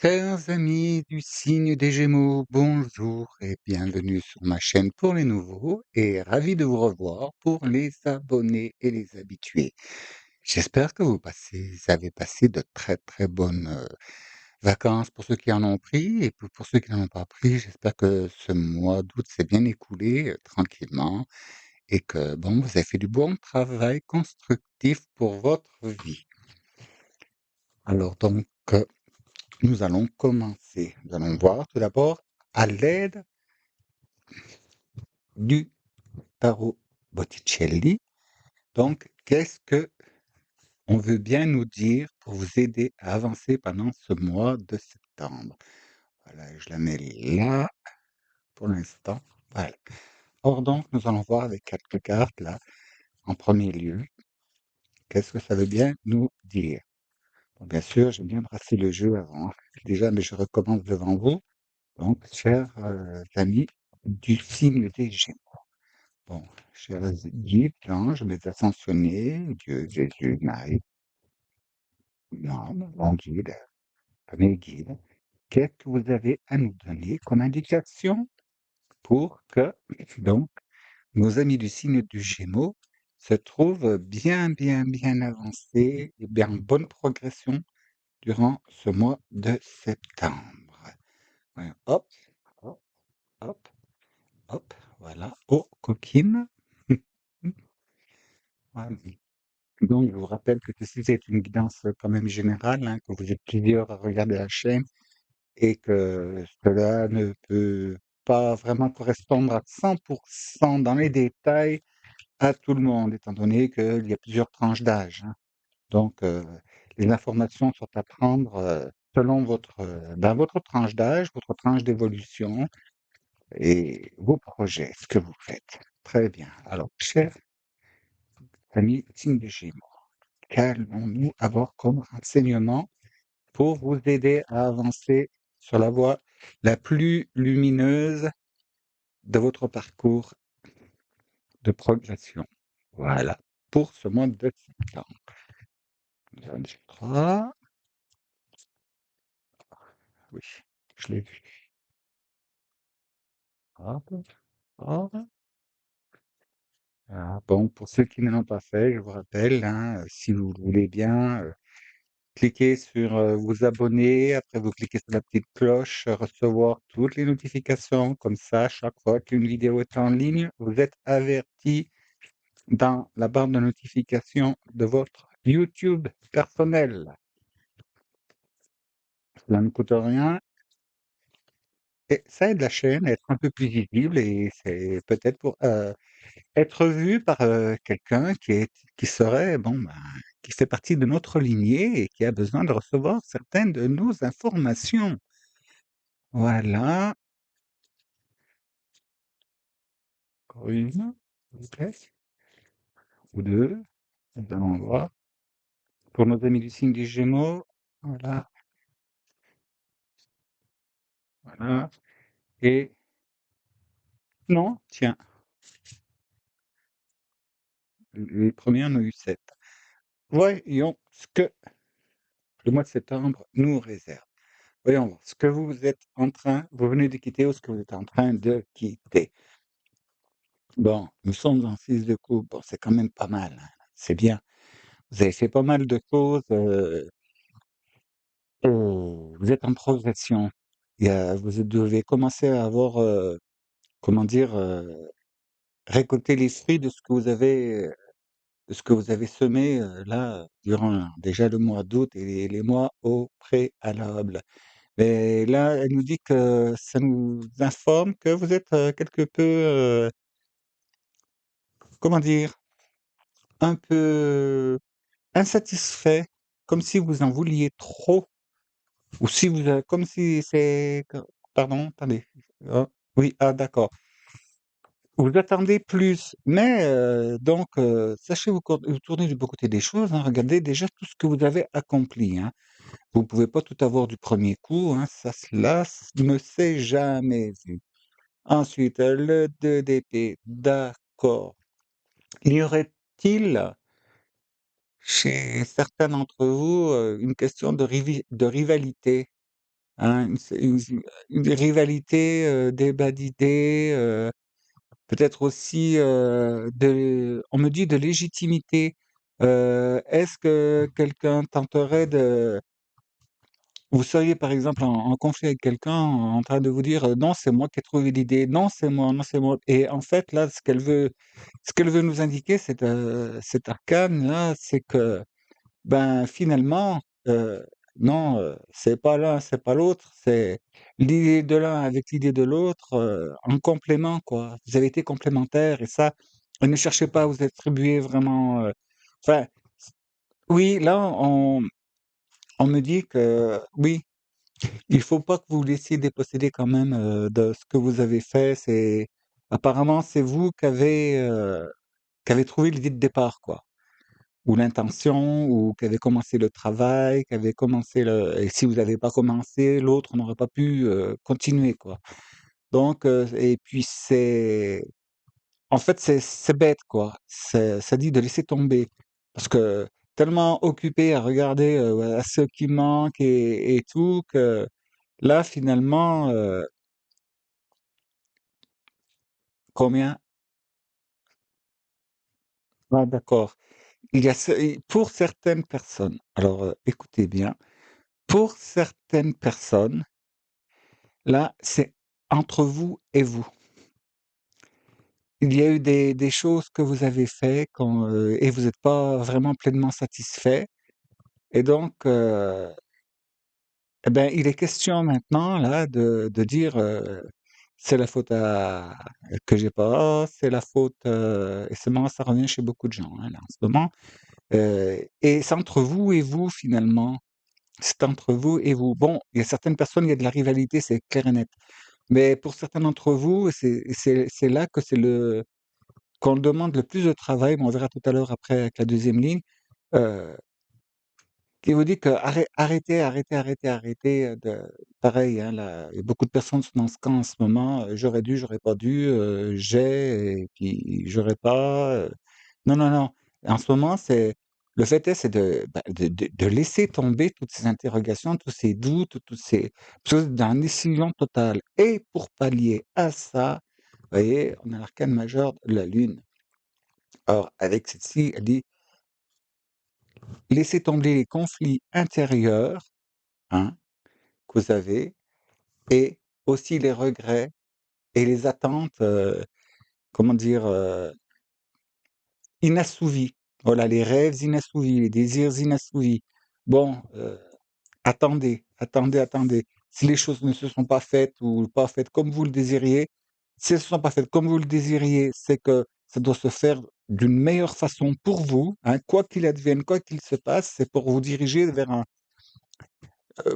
Chers amis du signe des Gémeaux, bonjour et bienvenue sur ma chaîne pour les nouveaux et ravi de vous revoir pour les abonnés et les habitués. J'espère que avez passé de très très bonnes vacances pour ceux qui en ont pris et pour ceux qui n'en ont pas pris. J'espère que ce mois d'août s'est bien écoulé tranquillement et que bon, vous avez fait du bon travail constructif pour votre vie. Alors donc, nous allons commencer. Nous allons voir tout d'abord à l'aide du tarot Botticelli. Donc, qu'est-ce que on veut bien nous dire pour vous aider à avancer pendant ce mois de septembre? Voilà, je la mets là pour l'instant. Voilà. Or donc, nous allons voir avec quelques cartes là, en premier lieu, qu'est-ce que ça veut bien nous dire? Bon, bien sûr, j'ai bien brassé le jeu avant. Déjà, mais je recommence devant vous. Donc, chers amis du signe des Gémeaux. Bon, chers guides, anges, mes ascensionnés, Dieu, Jésus, Marie, non, mon guide, mes guides, qu'est-ce que vous avez à nous donner comme indication pour que, donc, nos amis du signe du Gémeaux se trouvent bien, bien, bien avancés et bien en bonne progression durant ce mois de septembre. Ouais, hop, hop, hop, hop, voilà. Oh, coquine. Voilà. Donc, je vous rappelle que ceci est une guidance quand même générale, hein, que vous êtes plusieurs à regarder la chaîne et que cela ne peut pas vraiment correspondre à 100% dans les détails à tout le monde, étant donné qu'il y a plusieurs tranches d'âge, hein. Donc, les informations sont à prendre selon dans votre tranche d'âge, votre tranche d'évolution et vos projets, ce que vous faites. Très bien. Alors, chers amis, signe de Gémeaux, qu'allons-nous avoir comme renseignement pour vous aider à avancer sur la voie la plus lumineuse de votre parcours de progression? Voilà, pour ce mois de septembre. J'en ai 3. Oui, je l'ai vu. Hop, hop. Ah, bon, pour ceux qui ne l'ont pas fait, je vous rappelle, hein, si vous le voulez bien, cliquez sur vous abonner, après vous cliquez sur la petite cloche, recevoir toutes les notifications, comme ça, chaque fois qu'une vidéo est en ligne, vous êtes averti dans la barre de notification de votre YouTube personnel. Cela ne coûte rien et ça aide la chaîne à être un peu plus visible et c'est peut-être pour être vu par quelqu'un qui serait, bon, ben, qui fait partie de notre lignée et qui a besoin de recevoir certaines de nos informations. Voilà, encore une, s'il vous plaît, ou deux. Nous allons voir. Pour nos amis du signe des Gémeaux, voilà, voilà. Et non, tiens, les premiers en ont eu 7. Voyons ce que le mois de septembre nous réserve. Voyons voir ce que vous venez de quitter ou ce que vous êtes en train de quitter. Bon, nous sommes en 6 de coupe, bon, c'est quand même pas mal, hein, c'est bien. Vous avez fait pas mal de choses, et vous êtes en progression. Vous devez commencer à avoir, comment dire, récolter les fruits de ce que vous avez semé, là, durant déjà le mois d'août et les mois au préalable. Mais là, elle nous dit que ça nous informe que vous êtes, quelque peu, comment dire? Un peu insatisfait, comme si vous en vouliez trop ou si vous a comme si c'est que pardon, attendez. Ah, oui, ah d'accord. Vous attendez plus, mais donc sachez vous tourner du bon côté des choses, hein. Regardez déjà tout ce que vous avez accompli, hein. Vous pouvez pas tout avoir du premier coup, hein, ça cela ne s'est jamais vu. Ensuite, le 2 d'épée, d'accord. Y aurait-il, chez certains d'entre vous, une question de rivalité? hein, une rivalité, débat d'idées, peut-être aussi, on me dit de légitimité. Est-ce que quelqu'un tenterait de vous seriez par exemple en conflit avec quelqu'un, en train de vous dire, «Non, c'est moi qui ai trouvé l'idée. Non, c'est moi, non, c'est moi» et en fait là, ce qu'elle veut nous indiquer cette arcane-là, c'est que, ben, finalement, non, c'est pas l'un, c'est pas l'autre, c'est l'idée de l'un avec l'idée de l'autre, en complément, quoi. Vous avez été complémentaires et ça, ne cherchez pas à vous attribuer vraiment, enfin, oui, là, on me dit que oui, il faut pas que vous vous laissiez déposséder quand même, de ce que vous avez fait. C'est apparemment, c'est vous qui avez trouvé l'idée de départ, quoi. Ou l'intention, ou qui avez commencé le travail, qui avez commencé le et si vous n'avez pas commencé, l'autre n'aurait pas pu, continuer, quoi. Donc et puis en fait, c'est bête, quoi. Ça dit de laisser tomber parce que tellement occupé à regarder, à ce qui manque et tout que là, finalement, combien? Ah d'accord. Il y a ce et pour certaines personnes, alors, écoutez bien, pour certaines personnes, là, c'est entre vous et vous. Il y a eu des choses que vous avez fait quand, et vous n'êtes pas vraiment pleinement satisfait et donc, et ben, il est question maintenant là de dire, «C'est la faute à que j'ai pas, c'est la faute», et c'est marrant, ça revient chez beaucoup de gens, hein, là, en ce moment, et c'est entre vous et vous finalement. C'est entre vous et vous. Bon, il y a certaines personnes, il y a de la rivalité, c'est clair et net. Mais pour certains d'entre vous, c'est là que c'est le qu'on demande le plus de travail, mais on verra tout à l'heure après avec la deuxième ligne, heu, qui vous dit que arrêtez, arrêtez, arrêtez, arrêtez, de pareil, hein, là, il y a beaucoup de personnes sont dans ce camp en ce moment, «J'aurais dû, j'aurais pas dû», «J'ai» et puis «J'aurais pas», non, non, non. En ce moment, le fait est, c'est de, bah, de laisser tomber toutes ces interrogations, tous ces doutes, toutes ces choses dans décision totale et pour pallier à ça, vous voyez, on a l'arcane majeur de la lune. Or avec celle-ci, elle dit: «Laissez tomber les conflits intérieurs, hein, que vous avez et aussi les regrets et les attentes, comment dire? Inassouvis. Voilà, les rêves inassouvis, les désirs inassouvis. Bon, attendez, attendez, attendez. Si les choses ne se sont pas faites ou pas faites comme vous le désiriez, si elles ne se sont pas faites comme vous le désiriez, c'est que ça doit se faire d'une meilleure façon pour vous, hein, quoi qu'il advienne, quoi qu'il se passe, c'est pour vous diriger vers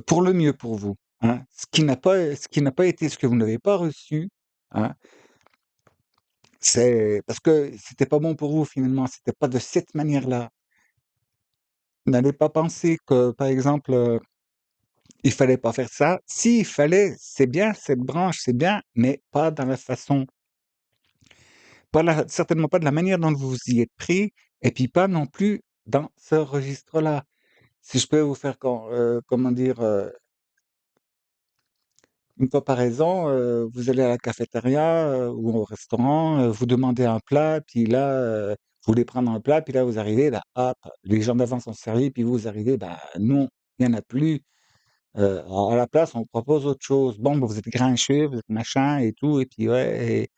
pour le mieux pour vous, hein. Ce qui n'a pas été, ce que vous n'avez pas reçu, hein, c'est parce que c'était pas bon pour vous finalement, c'était pas de cette manière-là. N'allez pas penser que, par exemple, il fallait pas faire ça. Si, il fallait, c'est bien cette branche, c'est bien, mais pas dans la façon, certainement pas de la manière dont vous y êtes pris, et puis pas non plus dans ce registre-là. Si je peux vous faire comment dire, une comparaison, vous allez à la cafétéria, ou au restaurant, vous demandez un plat, puis là, vous voulez prendre un plat, puis là vous arrivez, là, hop, les gens d'avant sont servis, puis vous arrivez, bah non, il y en a plus. À la place, on propose autre chose. Bon, bah, vous êtes grincheux, vous êtes machin et tout et puis ouais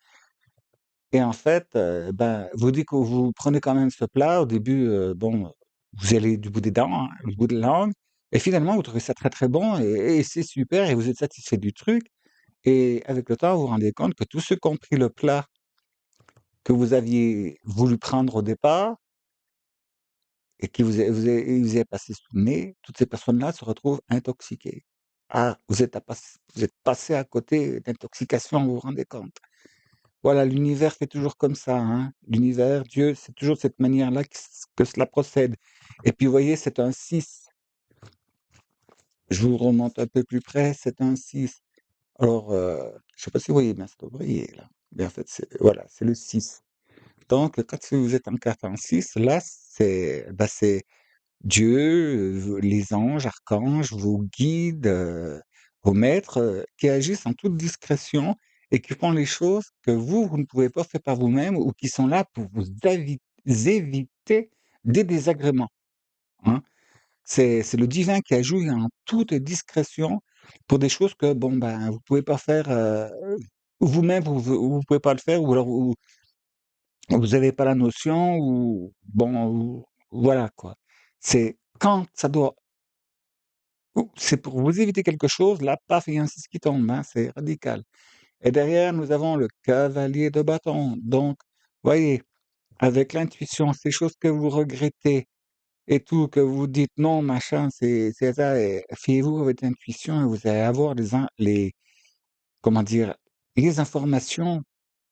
et en fait, ben, vous dites que vous prenez quand même ce plat. Au début, bon, vous allez du bout des dents, hein, du bout de la langue et finalement, vous trouvez ça très, très bon et c'est super et vous êtes satisfait du truc et avec le temps, vous vous rendez compte que tous ceux qui ont pris le plat que vous aviez voulu prendre au départ et qui vous est passé sous le nez, toutes ces personnes-là se retrouvent intoxiquées. Ah, vous êtes passé à côté d'intoxication, vous vous rendez compte? Voilà, l'univers fait toujours comme ça, hein. L'univers, Dieu, c'est toujours de cette manière-là que cela procède. Et puis, vous voyez, c'est un 6. Je vous remonte un peu plus près, c'est un 6. Alors, je sais pas si vous voyez bien, c'est pas vous voyez là. Mais en fait, voilà, c'est le 6. Donc, quand vous êtes en carte en 6, là, c'est Dieu, les anges, archanges, vos guides, vos maîtres, qui agissent en toute discrétion et qui font les choses que vous ne pouvez pas faire par vous-même ou qui sont là pour vous éviter des désagréments, hein. C'est le divin qui agit en toute discrétion pour des choses que, bon, ben, vous pouvez pas faire, vous-même, vous pouvez pas le faire ou alors vous avez pas la notion ou bon, ou voilà quoi. C'est quand ça doit c'est pour vous éviter quelque chose, là, paf, il y a un 6 qui tombe, hein, c'est radical. Et derrière, nous avons le cavalier de bâton. Donc, voyez, avec l'intuition, ces choses que vous regrettez et tout, que vous dites non, machin, c'est ça, et fiez-vous à votre intuition et vous allez avoir les comment dire? Les informations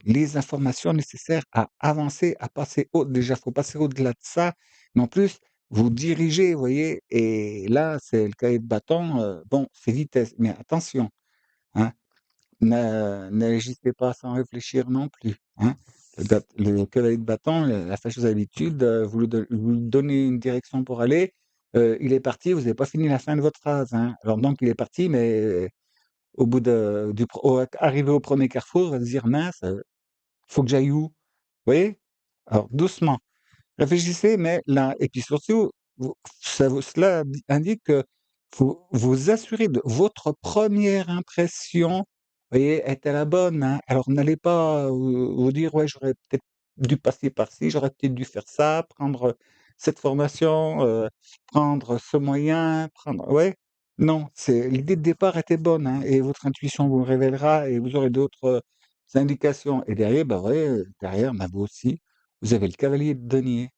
les informations nécessaires à avancer, à passer au déjà, faut passer au-delà de ça, mais en plus, vous dirigez, vous voyez? Et là, c'est le cahier de bâton, bon, c'est vitesse, mais attention, hein, n'agissez pas sans réfléchir non plus, hein. Le cavalier de bâton, la fâcheuse habitude, vous lui donnez une direction pour aller, il est parti, vous avez pas fini la fin de votre phrase, hein. Alors donc il est parti, mais au bout de du pro au arrivé au premier carrefour, il va se dire: «Mince, faut que j'aille où?» Vous voyez? Alors doucement, réfléchissez, mais là et puis surtout, cela indique que faut vous assurer de votre première impression, vous voyez, est-elle la bonne, hein? Alors n'allez pas vous dire: «Ouais, j'aurais peut-être dû passer par ci, j'aurais peut-être dû faire ça, prendre cette formation, prendre ce moyen, prendre» ouais, non, c'est l'idée de départ était bonne, hein et votre intuition vous le révélera et vous aurez d'autres, indications et derrière, bah, ouais, derrière, bah, vous aussi, vous avez le cavalier de denier.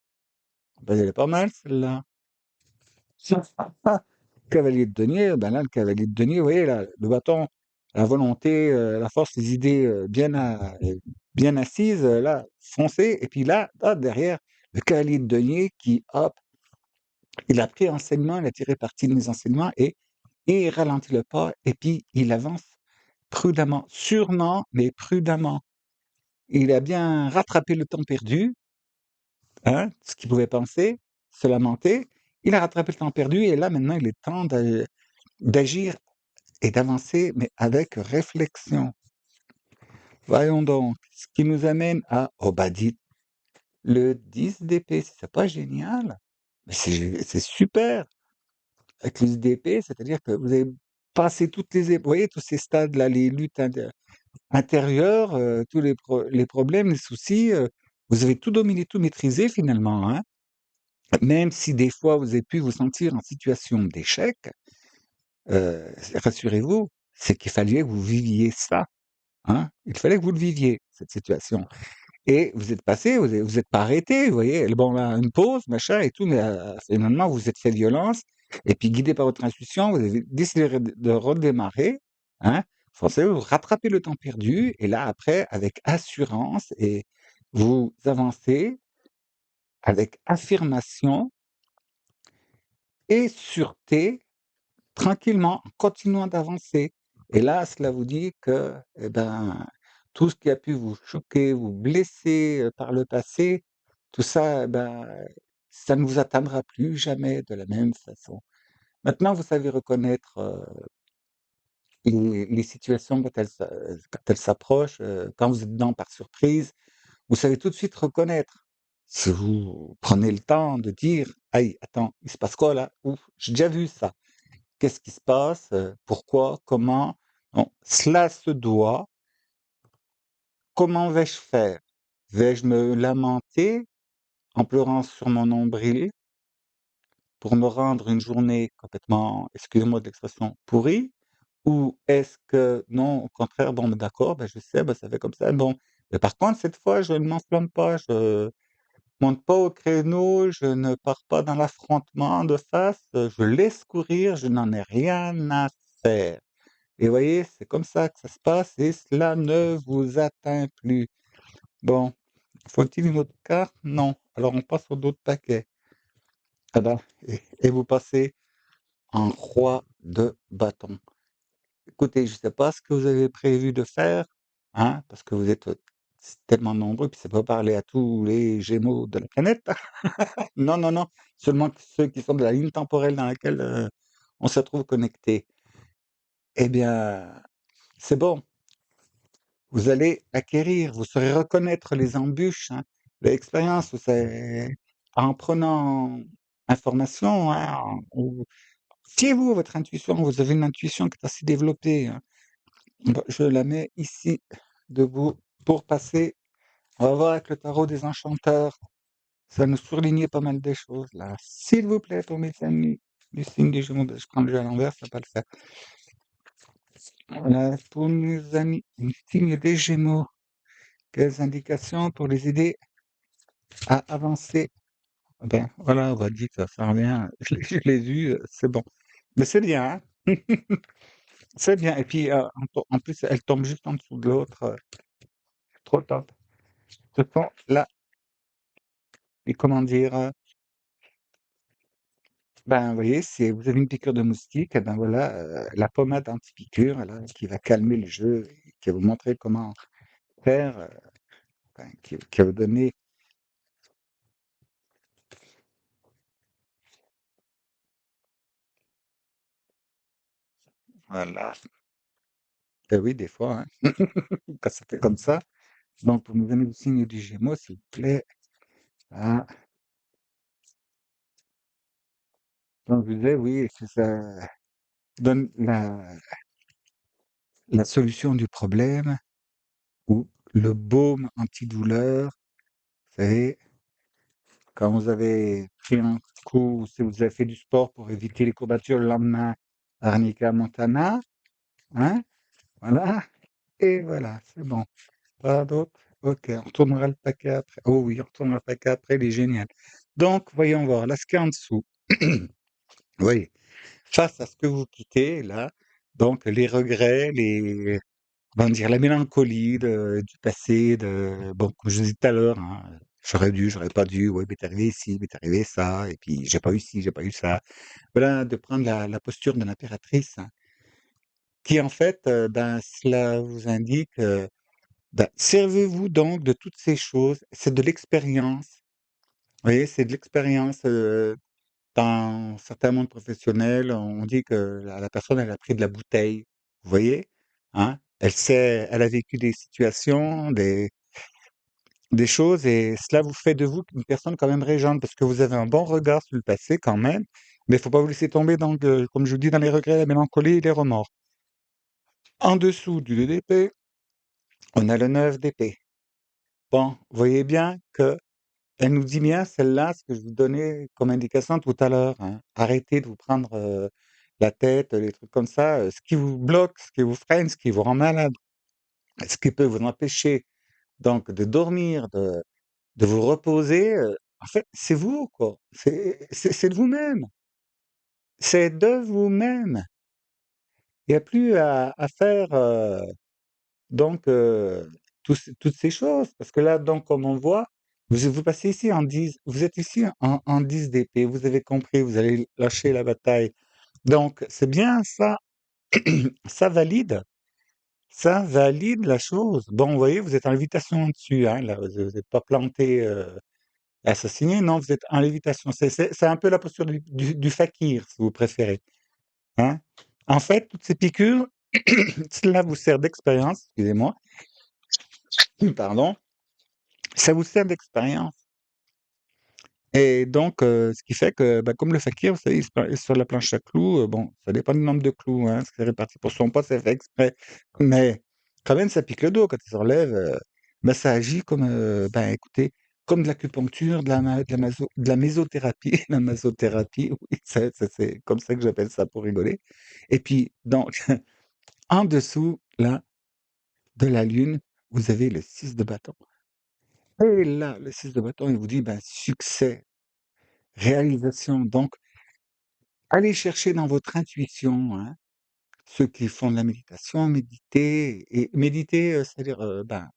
Bah, elle est pas mal celle-là. Cavalier de denier, ben là, le cavalier de denier, vous voyez là, le bâton, la volonté, la force, les idées, bien assises, là, foncez et puis là, hop, derrière, le cavalier de denier qui, hop, il a pris enseignement, il a tiré parti de mes enseignements et il ralentit le pas et puis il avance prudemment, sûrement, mais prudemment. Il a bien rattrapé le temps perdu, hein, ce qu'il pouvait penser, se lamenter. Il a rattrapé le temps perdu et là, maintenant, il est temps d'agir et d'avancer, mais avec réflexion. Voyons donc, ce qui nous amène à oh bah dites, le 10 d'épée, c'est pas génial? Mais c'est super! Avec le 10 d'épée, c'est-à-dire que vous avez passé toutes les vous voyez tous ces stades-là, les luttes intérieures, tous les problèmes, les soucis, vous avez tout dominé, tout maîtrisé finalement, hein? Même si des fois vous avez pu vous sentir en situation d'échec, rassurez-vous, c'est qu'il fallait que vous viviez ça. Hein? Il fallait que vous le viviez, cette situation et vous êtes passé, vous êtes pas arrêté, vous voyez? Bon là, une pause, machin et tout, mais finalement vous vous êtes fait violence et puis guidé par votre intuition, vous avez décidé de redémarrer, hein? Forcément, vous rattrapez le temps perdu et là après avec assurance et vous avancez avec affirmation et sûreté, tranquillement, en continuant d'avancer et là, cela vous dit que, eh ben, tout ce qui a pu vous choquer, vous blesser, par le passé, tout ça, eh ben, ça ne vous atteindra plus jamais de la même façon. Maintenant, vous savez reconnaître, les situations quand elles s'approchent, quand vous êtes dedans par surprise, vous savez tout de suite reconnaître. Si vous prenez le temps de dire: «Aïe, attends, il se passe quoi là? Ouf, j'ai déjà vu ça». Qu'est-ce qui se passe? Pourquoi? Comment? Bon, cela se doit. Comment vais-je faire? Vais-je me lamenter en pleurant sur mon nombril pour me rendre une journée complètement, excusez-moi de l'expression, pourrie? Ou est-ce que non, au contraire, bon, ben, d'accord, ben, je sais, ben, ça fait comme ça, bon, mais par contre, cette fois, je ne m'enflamme pas, je monte pas au créneau, je ne pars pas dans l'affrontement de face, je laisse courir, je n'en ai rien à faire. Et vous voyez, c'est comme ça que ça se passe et cela ne vous atteint plus. Bon, faut-il une autre carte? Non. Alors on passe au d'autres paquets. Ah ben, et vous passez en roi de bâton. Écoutez, je ne sais pas ce que vous avez prévu de faire, hein, parce que vous êtes, tellement nombreux, puis ça peut parler à tous les gémeaux de la planète. Non, non, non, seulement ceux qui sont de la ligne temporelle dans laquelle, on se trouve connecté. eh bien, c'est bon. Vous allez acquérir, vous saurez reconnaître les embûches, hein, l'expérience, vous savez, en prenant information, hein, fiez-vous à votre intuition, vous avez une intuition qui est assez développée, hein. Bah, je la mets ici, debout, pour passer. On va voir avec le tarot des enchanteurs. Ça nous surlignait pas mal des choses, là. S'il vous plaît, pour mes amis du signe des Gémeaux, ben, je prends le jeu à l'envers, ça va pas le faire. Voilà, pour mes amis du signe des Gémeaux, quelles indications pour les aider à avancer? Ben, voilà, on va dire que ça sert à rien. Je l'ai vu, c'est bon. Mais c'est bien, hein? C'est bien. Et puis, en plus, elle tombe juste en dessous de l'autre. Trop top. Ce sont là, et comment dire, ben, vous voyez, si vous avez une piqûre de moustique, eh ben voilà, la pommade anti-piqûre, là, qui va calmer le jeu, et qui va vous montrer comment faire, ben, qui va vous donner, voilà. Eh oui, des fois, hein, quand ça fait comme ça. Donc, pour nous amis du signe du Gémeaux, s'il vous plaît, ah, donc je disais, oui, que ça donne la solution du problème ou le baume antidouleur. Vous savez, quand vous avez pris un coup, si vous avez fait du sport pour éviter les courbatures le lendemain, arnica montana, hein, voilà, et voilà, c'est bon. Pas d'autre? Ok, on retournera le paquet après. Oh oui, on retournera le paquet après, il est génial. Donc, voyons voir, là, ce qu'il y a en dessous. Oui, face à ce que vous quittez, là, donc les regrets, on va dire, la mélancolie du passé, bon, comme je disais tout à l'heure, hein, j'aurais dû, j'aurais pas dû, ouais, m'est arrivé ci, m'est arrivé ça, et puis j'ai pas eu ci, j'ai pas eu ça. Voilà, de prendre la posture de l'impératrice, hein, qui en fait, ben, cela vous indique, ben, servez-vous donc de toutes ces choses, c'est de l'expérience. Vous voyez, c'est de l'expérience. Dans certains mondes professionnels, on dit que la personne, elle a pris de la bouteille. Vous voyez? Hein? Elle a vécu des situations, des choses, et cela vous fait de vous une personne quand même régente, parce que vous avez un bon regard sur le passé quand même, mais il faut pas vous laisser tomber dans, comme je vous dis, dans les regrets, la mélancolie et les remords. En dessous du 2 d'épée, on a le 9 d'épée. Bon, vous voyez bien que elle nous dit bien, celle-là, ce que je vous donnais comme indication tout à l'heure, hein. Arrêtez de vous prendre, la tête, les trucs comme ça, ce qui vous bloque, ce qui vous freine, ce qui vous rend malade, ce qui peut vous empêcher donc de dormir, de vous reposer, en fait, c'est vous, quoi. C'est de vous-même. C'est de vous-même. Il y a plus à faire, donc toutes ces choses, parce que là, donc comme on voit, vous passez ici en 10, vous êtes ici en 10 d'épée, vous avez compris, vous allez lâcher la bataille. Donc c'est bien ça, ça valide, ça valide la chose. Bon, vous voyez, vous êtes en lévitation dessus, hein, là, vous êtes pas planté, assassiné, non, vous êtes en lévitation. C'est un peu la posture du fakir, si vous préférez, hein. En fait, toutes ces piqûres, cela vous sert d'expérience, excusez-moi, pardon, ça vous sert d'expérience. Et donc, ce qui fait que, bah, comme le fakir, vous savez, il se sur la planche à clous, bon, ça dépend du nombre de clous, hein, c'est réparti pour son poids, c'est fait exprès. Mais quand même, ça pique le dos quand il se relève, bah, ça agit comme, ben, écoutez, comme de l'acupuncture, de la mésothérapie, la masothérapie, oui, c'est comme ça que j'appelle ça pour rigoler. Et puis donc, en dessous, là, de la lune, vous avez le 6 de bâton. Et là, le 6 de bâton, il vous dit, ben, succès, réalisation. Donc, allez chercher dans votre intuition, hein, ceux qui font de la méditation, méditer et méditer, c'est-à-dire, ben,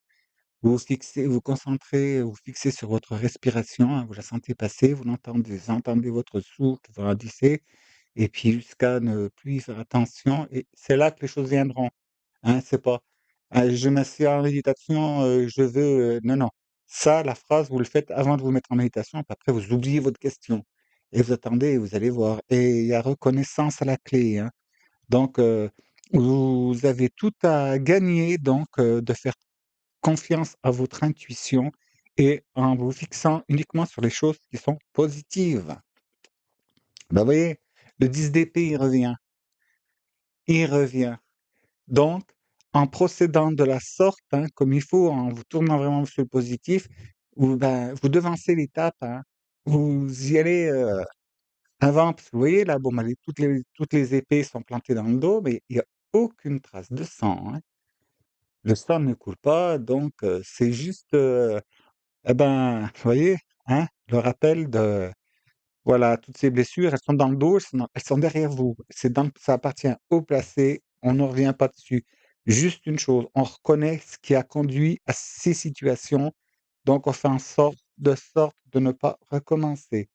vous concentrez, vous fixez sur votre respiration, hein, vous la sentez passer, vous entendez votre souffle, vous raidissez et puis jusqu'à ne plus y faire attention et c'est là que les choses viendront. Hein, c'est pas: «Ah, je m'assieds en méditation, je veux», non, non. Ça, la phrase, vous le faites avant de vous mettre en méditation, puis après vous oubliez votre question et vous attendez et vous allez voir et il y a reconnaissance à la clé, hein. Donc Vous avez tout à gagner donc de faire confiance à votre intuition et en vous fixant uniquement sur les choses qui sont positives. Vous voyez, le 10 d'épée, il revient. Il revient. Donc, en procédant de la sorte, hein, comme il faut, en vous tournant vraiment sur le positif, vous devancez l'étape, hein. Vous y allez avant, parce que vous voyez là, bon, bah, toutes les épées sont plantées dans le dos, mais il n'y a aucune trace de sang, hein. Le sang ne coule pas, donc c'est juste, eh ben, vous voyez, hein, le rappel de, voilà, toutes ces blessures, elles sont dans le dos, elles sont derrière vous. Ça appartient au passé, on ne revient pas dessus. Juste une chose, on reconnaît ce qui a conduit à ces situations, donc on fait en sorte de ne pas recommencer.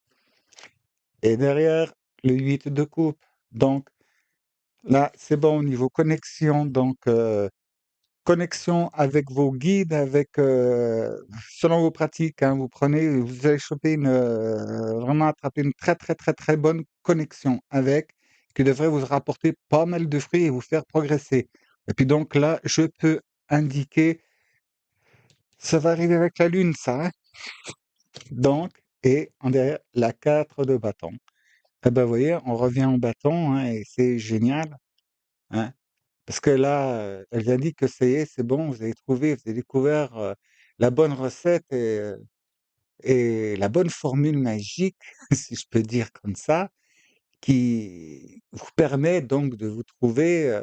Et derrière, le 8 de coupe. Donc là, c'est bon au niveau connexion, donc connexion avec vos guides, selon vos pratiques, hein, vous allez choper vraiment attraper une très, très, très, très bonne connexion avec, qui devrait vous rapporter pas mal de fruits et vous faire progresser. Et puis donc là, je peux indiquer, ça va arriver avec la lune, ça, hein. Donc, et en derrière, la 4 de bâton. Eh ben, vous voyez, on revient au bâton, hein, et c'est génial, hein. Parce que là, elles indiquent que ça y est, c'est bon, vous avez découvert, la bonne recette et la bonne formule magique, si je peux dire comme ça, qui vous permet donc de vous trouver,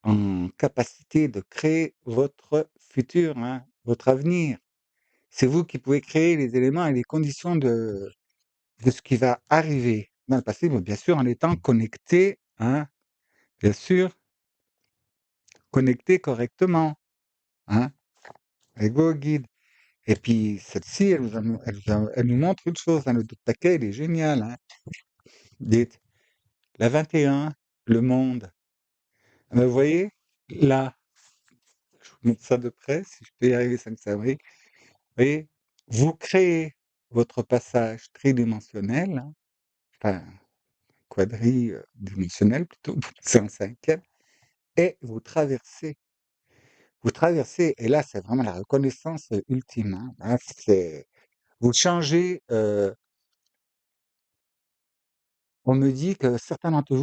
en capacité de créer votre futur, hein, votre avenir. C'est vous qui pouvez créer les éléments et les conditions de ce qui va arriver dans le passé, mais bien sûr en étant connecté, hein, bien sûr, connecté correctement, hein, avec vos guides. Et puis celle-ci, elle nous montre une chose, hein, le taquet, il est génial, hein. Dites, la 21, le monde. Vous voyez, là, je vous montre ça de près, si je peux y arriver sans que ça brille. Vous voyez, vous créez votre passage tridimensionnel, hein, enfin quadridimensionnel plutôt, c'est un cinquième, et vous traversez, et là, c'est vraiment la reconnaissance ultime, hein. Là, vous changez. On me dit que certains d'entre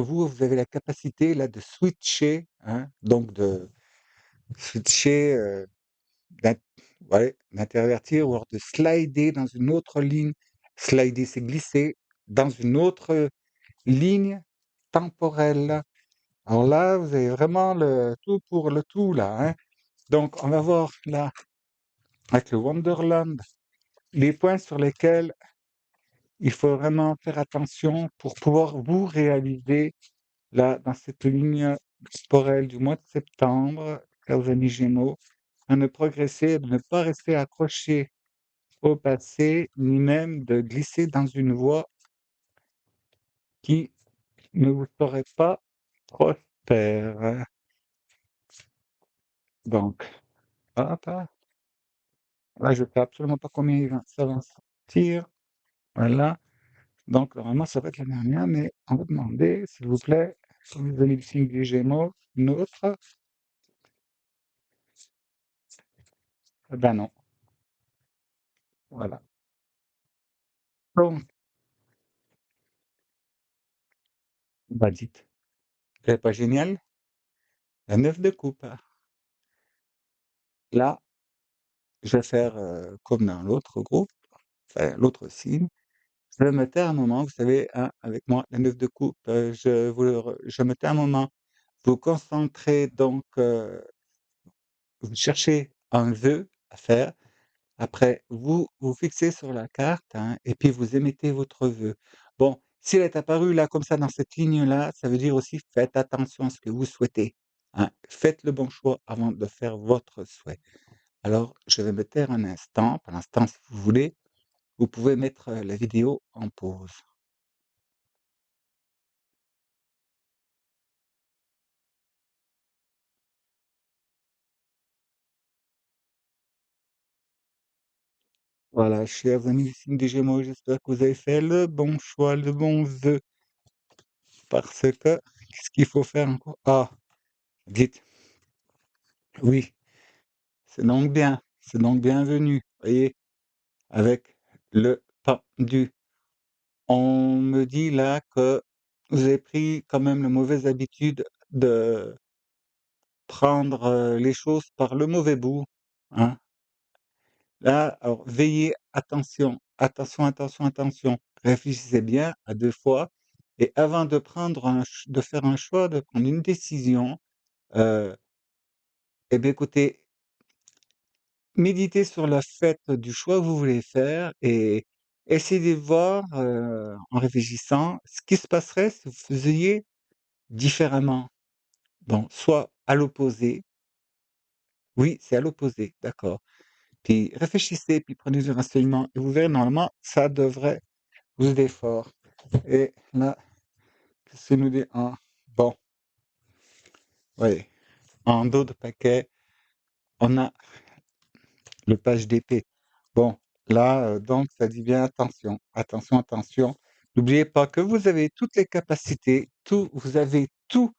vous, vous avez la capacité là de switcher, hein, donc de switcher, d'in ouais, d'intervertir ou alors de slider dans une autre ligne. Slider, c'est glisser dans une autre ligne temporelle. Alors là, vous avez vraiment le tout pour le tout là, hein. Donc on va voir là, avec le Wonderland, les points sur lesquels il faut vraiment faire attention pour pouvoir vous réaliser là, dans cette ligne temporelle du mois de septembre, chers amis Gémeaux, à ne progresser, de ne pas rester accroché au passé, ni même de glisser dans une voie qui ne vous ferait pas prospère. Donc, hop, là, je ne sais absolument pas combien ça va sortir. Voilà. Donc, normalement, ça va être la dernière, mais on va demander, s'il vous plaît, si vous avez le signe du Gémeaux, une autre. Eh ben non. Voilà. Donc, bah dites, c'est pas génial? La 9 de coupe. Là, je vais faire, comme dans l'autre groupe, enfin l'autre signe. Je me mettais un moment, vous savez, hein, avec moi, la 9 de coupe, je mettais un moment. Vous concentrez donc, vous cherchez un vœu à faire. Après, vous vous fixez sur la carte, hein, et puis vous émettez votre vœu. Bon, s'il est apparu là, comme ça, dans cette ligne-là, ça veut dire aussi faites attention à ce que vous souhaitez, hein. Faites le bon choix avant de faire votre souhait. Alors, je vais me taire un instant. Pour l'instant, si vous voulez, vous pouvez mettre, la vidéo en pause. Voilà, chers amis du signe des Gémeaux, j'espère que vous avez fait le bon choix, le bon vœu, parce que qu'est-ce qu'il faut faire encore? Ah, dites, oui, c'est donc bienvenu, voyez, avec le pendu. On me dit là que vous avez pris quand même la mauvaise habitude de prendre, les choses par le mauvais bout, hein. Là, alors veillez, attention, attention, attention, attention. Réfléchissez bien à 2 fois et avant de prendre de faire un choix, de prendre une décision, heu, et bien écoutez, méditez sur le fait du choix que vous voulez faire et essayez de voir, en réfléchissant, ce qui se passerait si vous faisiez différemment. Bon, soit à l'opposé, oui, c'est à l'opposé, d'accord. Puis réfléchissez, puis prenez du renseignement et vous verrez normalement, ça devrait vous aider fort. Et là, qu'est-ce qu'il nous dit? Bon, oui, en dos de paquet, on a le page d'épée. Bon, là, donc ça dit bien attention, attention, attention. N'oubliez pas que vous avez toutes les capacités, tout, vous avez tout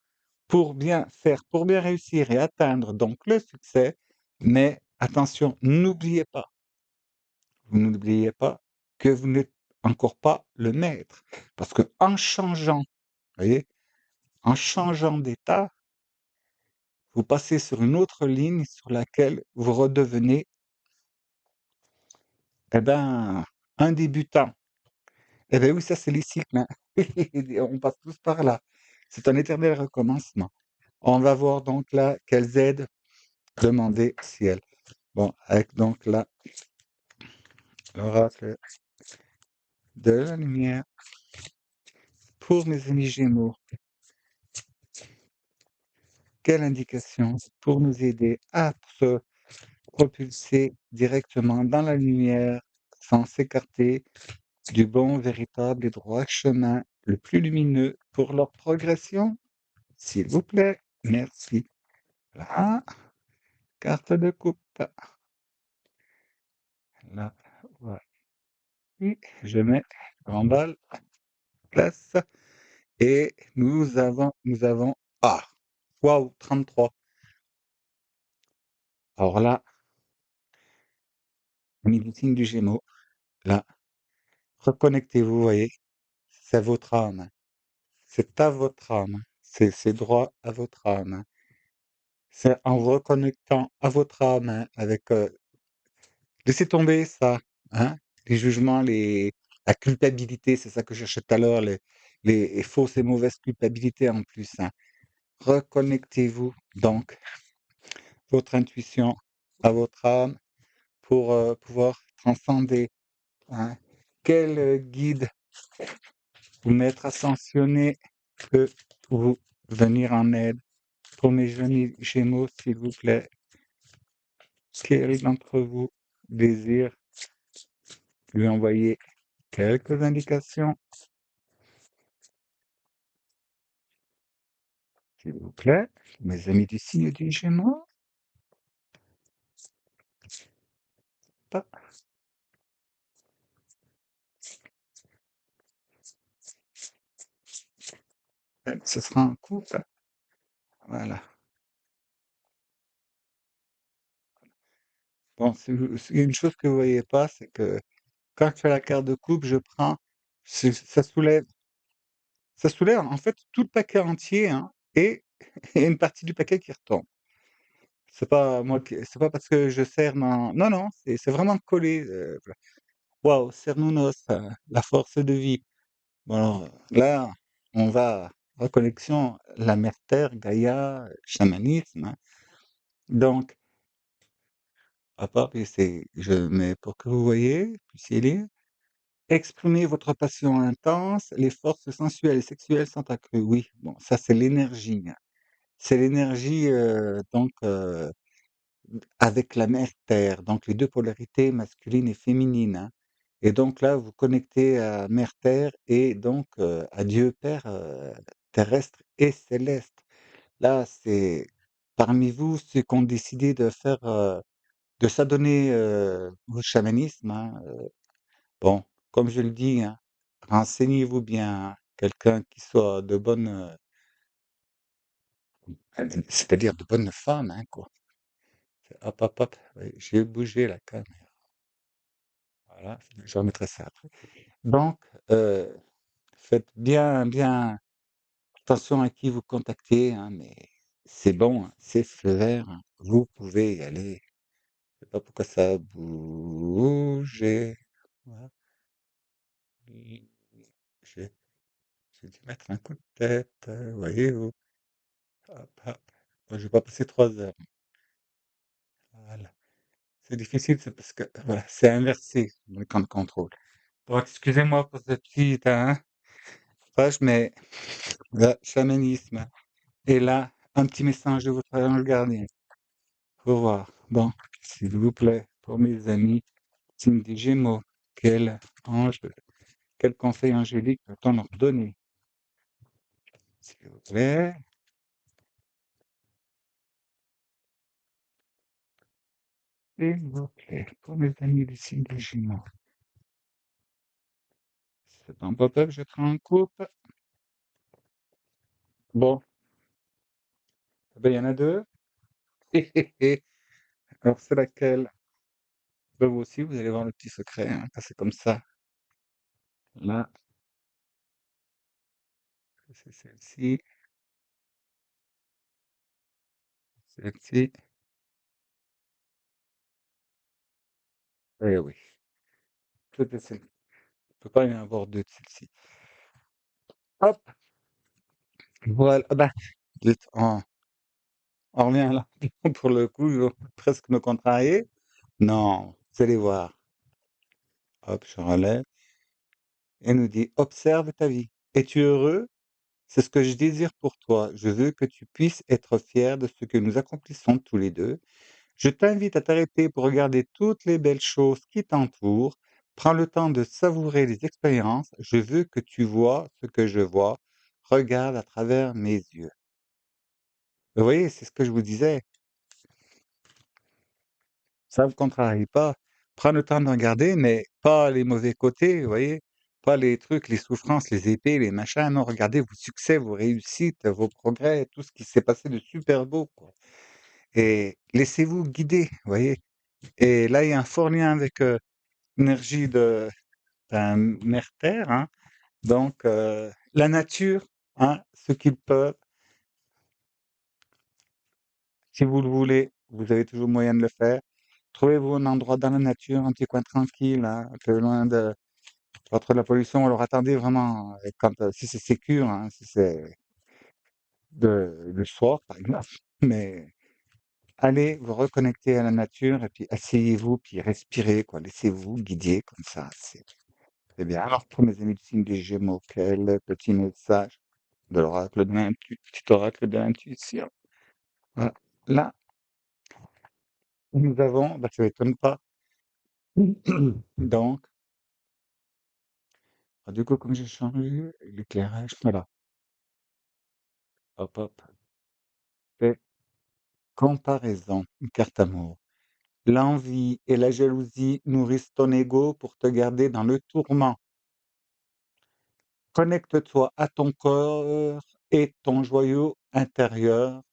pour bien faire, pour bien réussir et atteindre donc le succès. Mais attention, vous n'oubliez pas que vous n'êtes encore pas le maître. Parce que en changeant, vous voyez, en changeant d'état, vous passez sur une autre ligne sur laquelle vous redevenez, eh ben, un débutant. Eh ben oui, ça c'est les cycles, hein. On passe tous par là. C'est un éternel recommencement. On va voir donc là quelles aides demander au ciel. Bon, avec donc là, l'oracle de la lumière pour mes amis Gémeaux. Quelle indication pour nous aider à se propulser directement dans la lumière sans s'écarter du bon, véritable et droit chemin le plus lumineux pour leur progression? S'il vous plaît, merci. Là, carte de coupe. Là, voilà. Et je mets en balle, place. Et nous avons, ah, waouh, 33. Alors là, signe du Gémeaux, là, reconnectez-vous, vous voyez, c'est votre âme, c'est à votre âme, c'est droit à votre âme. C'est en vous reconnectant à votre âme, hein, avec, laissez tomber ça, hein, les jugements, la culpabilité, c'est ça que je cherchais tout à l'heure, les fausses et mauvaises culpabilités en plus, hein. Reconnectez-vous donc votre intuition à votre âme pour, pouvoir transcender, hein. Quel, guide ou maître ascensionné peut vous venir en aide? Pour mes jeunes Gémeaux, s'il vous plaît, quel d'entre vous désire lui envoyer quelques indications, s'il vous plaît? Mes amis du signe du Gémeaux? Pas. Ce sera un couple. Voilà. Bon, c'est une chose que vous voyez pas, c'est que quand je fais la carte de coupe, je prends, ça soulève en fait tout le paquet entier, hein, et et une partie du paquet qui retombe. C'est pas parce que je serre dans non, non, c'est vraiment collé, waouh, Cernunnos, la force de vie. Bon alors, là, on va reconnexion, la mère terre, Gaïa, chamanisme, hein. Donc, à part et c'est je mets pour que vous puissiez lire: «Exprimez votre passion intense, les forces sensuelles et sexuelles sont accrues». Oui, bon, ça c'est l'énergie, hein. C'est l'énergie, donc avec la mère terre, donc les 2 polarités masculines et féminines, hein, et donc là, vous connectez à mère terre et donc à Dieu Père, terrestre et céleste. Là, c'est parmi vous ceux qui ont décidé de faire, de s'adonner, au chamanisme, hein, bon, comme je le dis, hein, renseignez-vous bien, hein, quelqu'un qui soit de bonne, c'est-à-dire de bonnes femmes, hein, quoi. Hop, hop, hop, oui, j'ai bougé la caméra. Voilà, je remettrai ça après. Donc, faites bien, bien attention à qui vous contactez, hein, mais c'est bon, hein, c'est vert, hein, vous pouvez y aller. Je sais pas pourquoi ça a bougé. Voilà. J'ai j'ai dû mettre un coup de tête, voyez-vous. Hop, hop. Moi, je vais pas passer 3 heures. Voilà. C'est difficile, c'est parce que voilà, c'est inversé, le camp de contrôle. Donc, excusez-moi pour cette petite, hein, page, mais le chamanisme. Et là, un petit message de votre ange gardien. Faut voir. Bon, s'il vous plaît, pour mes amis, signe des Gémeaux, quel ange, quel conseil angélique peut-on leur donner? S'il vous plaît, s'il vous plaît, pour mes amis du signe des Gémeaux. C'est un pop-up, je prends en coupe. Bon, eh ben, il y en a deux. Alors, c'est laquelle? Ben, vous aussi, vous allez voir le petit secret, hein, quand c'est comme ça. Là, c'est celle-ci, celle-ci. Eh oui, tout est celle. Il ne peut pas y en avoir deux de celle-ci. Hop, voilà. Ah ben, dites, on revient là. Pour le coup, ils vont presque me contrarier. Non, vous allez voir. Hop, je relève. Et nous dit, observe ta vie. Es-tu heureux? C'est ce que je désire pour toi. Je veux que tu puisses être fier de ce que nous accomplissons tous les deux. Je t'invite à t'arrêter pour regarder toutes les belles choses qui t'entourent. Prends le temps de savourer les expériences. Je veux que tu vois ce que je vois. Regarde à travers mes yeux. Vous voyez, c'est ce que je vous disais. Ça ne vous contrarie pas. Prends le temps de regarder, mais pas les mauvais côtés, vous voyez? Pas les trucs, les souffrances, les épées, les machins. Non, regardez vos succès, vos réussites, vos progrès, tout ce qui s'est passé de super beau, quoi. Et laissez-vous guider, vous voyez? Et là, il y a un fort lien avec l'énergie de Mère Terre, hein. Donc, la nature, hein, ce qu'ils peuvent, si vous le voulez, vous avez toujours moyen de le faire. Trouvez-vous un endroit dans la nature, un petit coin tranquille, hein, un peu loin de pas trop de la pollution. Alors attendez vraiment, quand, si c'est sécure, hein, si c'est le soir, par exemple, mais allez vous reconnecter à la nature et puis asseyez-vous, puis respirez, quoi. Laissez-vous guider comme ça, c'est bien. Alors pour mes amis du signe des Gémeaux, quel petit message de l'oracle de petit oracle de l'intuition. Voilà. Là, nous avons, bah, ça m'étonne pas. Donc, du coup, comme j'ai changé l'éclairage, voilà. Hop, hop. Fait comparaison, une carte amour. L'envie et la jalousie nourrissent ton ego pour te garder dans le tourment. Connecte-toi à ton corps et ton joyau intérieur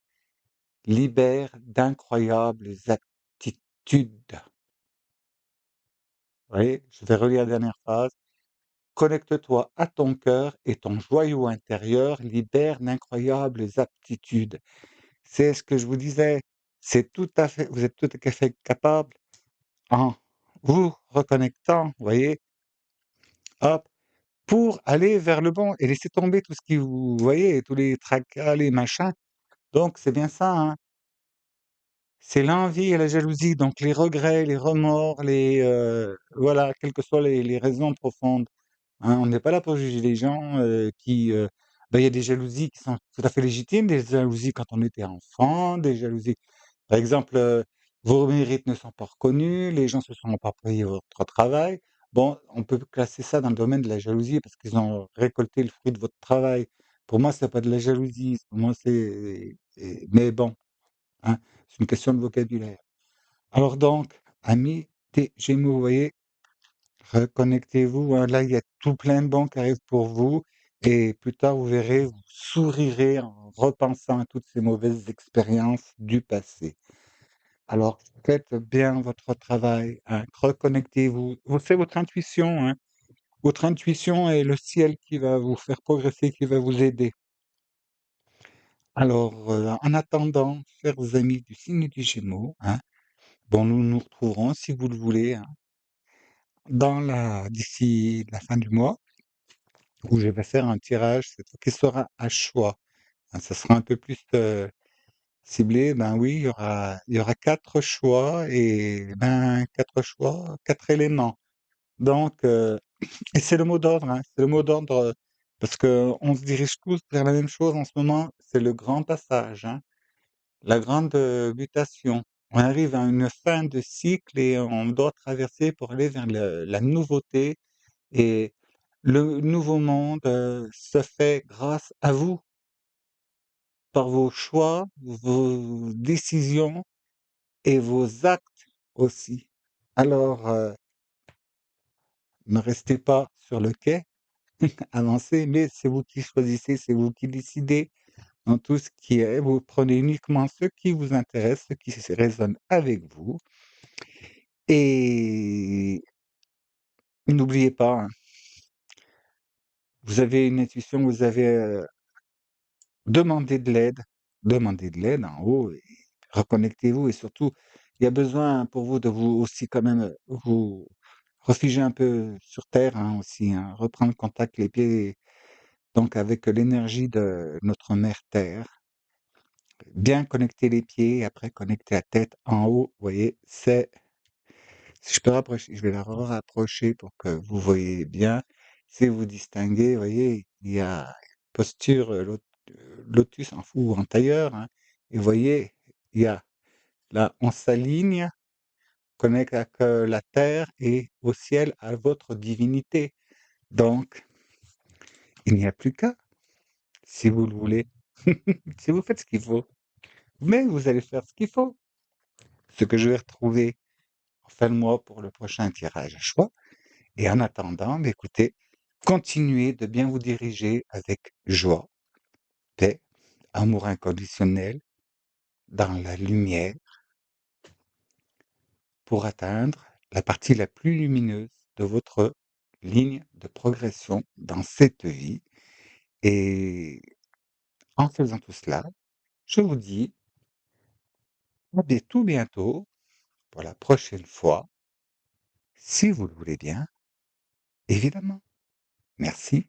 libère d'incroyables aptitudes. Vous voyez, je vais relire la dernière phrase. Connecte-toi à ton cœur et ton joyau intérieur libère d'incroyables aptitudes. C'est ce que je vous disais. C'est tout à fait, vous êtes tout à fait capable en vous reconnectant, vous voyez, hop, pour aller vers le bon et laisser tomber tout ce qui vous voyez, tous les tracas, les machins. Donc c'est bien ça, hein. C'est l'envie et la jalousie, donc les regrets, les remords, voilà, quelles que soient les raisons profondes, hein. On n'est pas là pour juger les gens, il y a des jalousies qui sont tout à fait légitimes, des jalousies quand on était enfant, des jalousies par exemple, vos mérites ne sont pas reconnus, les gens se sont appropriés votre travail. Bon, on peut classer ça dans le domaine de la jalousie parce qu'ils ont récolté le fruit de votre travail. Pour moi, c'est pas de la jalousie, pour moi, mais bon, hein, c'est une question de vocabulaire. Alors donc, amis des Gémeaux, vous voyez, reconnectez-vous, hein, là, il y a tout plein de bons qui arrivent pour vous et plus tard, vous verrez, vous sourirez en repensant à toutes ces mauvaises expériences du passé. Alors, faites bien votre travail, hein, reconnectez-vous. C'est votre intuition, hein. Votre intuition est le ciel qui va vous faire progresser, qui va vous aider. Alors, en attendant, chers amis du signe du Gémeaux, hein, bon, nous nous retrouverons, si vous le voulez, hein, d'ici la fin du mois, où je vais faire un tirage, cette fois qui sera à choix, hein. Ça sera un peu plus, ciblé. Ben oui, il y aura 4 choix et ben 4 choix, 4 éléments. Donc, et c'est le mot d'ordre, hein, c'est le mot d'ordre, parce qu'on se dirige tous vers la même chose en ce moment, c'est le grand passage, hein, la grande, mutation. On arrive à une fin de cycle et on doit traverser pour aller vers la nouveauté, et le nouveau monde, se fait grâce à vous, par vos choix, vos décisions et vos actes aussi. Alors, ne restez pas sur le quai, avancez, mais c'est vous qui choisissez, c'est vous qui décidez dans tout ce qui est. Vous prenez uniquement ce qui vous intéresse, ce qui résonne avec vous, et n'oubliez pas, hein, vous avez une intuition, vous avez, demandez de l'aide en haut et reconnectez-vous, et surtout, il y a besoin pour vous de vous aussi quand même, vous réfugier un peu sur terre, hein, aussi, hein, reprendre contact les pieds donc avec l'énergie de notre mère terre. Bien connecter les pieds, après connecter la tête en haut, vous voyez, si je peux rapprocher, je vais la rapprocher pour que vous voyez bien. Si vous distinguez, vous voyez, il y a posture, lotus ou en tailleur, hein, et vous voyez, il y a là, on s'aligne, connecte avec, la terre et au ciel, à votre divinité. Donc, il n'y a plus qu'à, si vous le voulez. Si vous faites ce qu'il faut, mais vous allez faire ce qu'il faut. Ce que je vais retrouver en fin de mois pour le prochain tirage à choix. Et en attendant, bah, écoutez, continuez de bien vous diriger avec joie, paix, amour inconditionnel, dans la lumière, pour atteindre la partie la plus lumineuse de votre ligne de progression dans cette vie. Et en faisant tout cela, je vous dis à tout bientôt pour la prochaine fois, si vous le voulez bien, évidemment. Merci.